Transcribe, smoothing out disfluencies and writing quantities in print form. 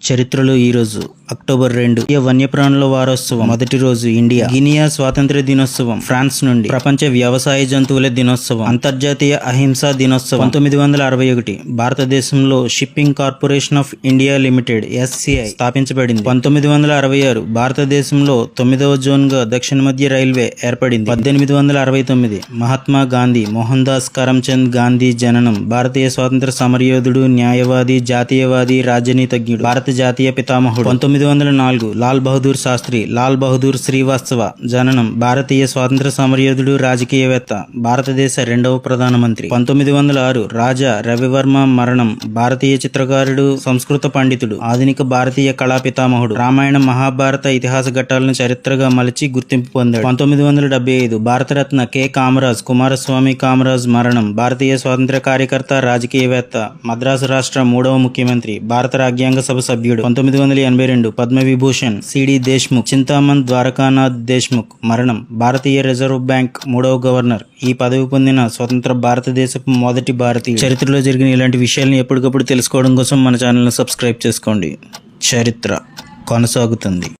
చరిత్రలో ఈ రోజు అక్టోబర్ 2 వన్యప్రాణుల వారోత్సవం. మొదటి రోజు ఇండియా గినియా స్వాతంత్ర్య దినోత్సవం. ఫ్రాన్స్ నుండి ప్రపంచ వ్యవసాయ జంతువుల దినోత్సవం. అంతర్జాతీయ అహింసా దినోత్సవం. 1961 భారతదేశంలో shipping corporation of India limited (SCI) స్థాపించబడింది. 1966 భారతదేశంలో 9వ జోన్ గా దక్షిణ మధ్య రైల్వే ఏర్పడింది. 1869 మహాత్మా గాంధీ మోహన్ దాస్ కరమ్చంద్ గాంధీ జననం. భారతీయ స్వాతంత్ర సమరయోధుడు, న్యాయవాది, జాతీయవాది, రాజనీతిజ్ఞుడు, భారత జాతీయ పితామహుడు. 1904 లాల్ బహదూర్ శాస్త్రి, లాల్ బహదూర్ శ్రీవాస్తవ జననం. భారతీయ స్వాతంత్ర సమరయోధుడు, రాజకీయవేత్త, భారతదేశ 2వ ప్రధానమంత్రి. 1906 రాజా రవివర్మ మరణం. భారతీయ చిత్రకారుడు, సంస్కృత పండితుడు, ఆధునిక భారతీయ కళా పితామహుడు. రామాయణ మహాభారత ఇతిహాస ఘట్టాలను చరిత్రగా మలిచి గుర్తింపు పొందాడు. 1975 భారతరత్న కె కామరాజ్, కుమారస్వామి కామరాజ్ మరణం. భారతీయ స్వాతంత్ర కార్యకర్త, రాజకీయవేత్త, మద్రాసు రాష్ట్ర 3వ ముఖ్యమంత్రి, భారత రాజ్యాంగ సభ సభ్యుడు. 1982 పద్మవిభూషణ్ సిడి దేశ్ముఖ్, చింతామణ్ ద్వారకానాథ్ దేశ్ముఖ్ మరణం. భారతీయ రిజర్వ్ బ్యాంక్ 3వ గవర్నర్. ఈ పదవి పొందిన స్వతంత్ర భారతదేశపు మొదటి భారతీయుడు. చరిత్రలో జరిగిన ఇలాంటి విషయాలను ఎప్పటికప్పుడు తెలుసుకోవడం కోసం మన ఛానల్ని సబ్స్క్రైబ్ చేసుకోండి. చరిత్ర కొనసాగుతుంది.